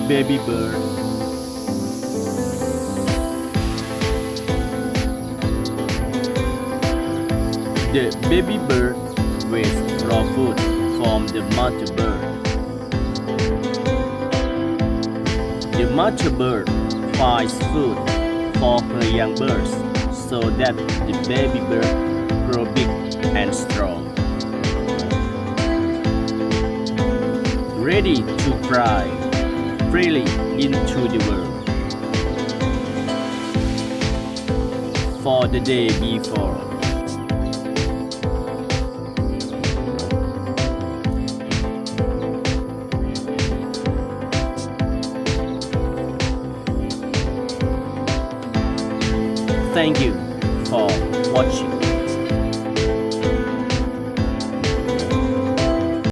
baby bird. The baby bird waits for food from the mother bird. The mother bird finds food for her young birds so that the baby bird grow big and strong, ready to fly freely into the world. For the day before. Thank you for watching.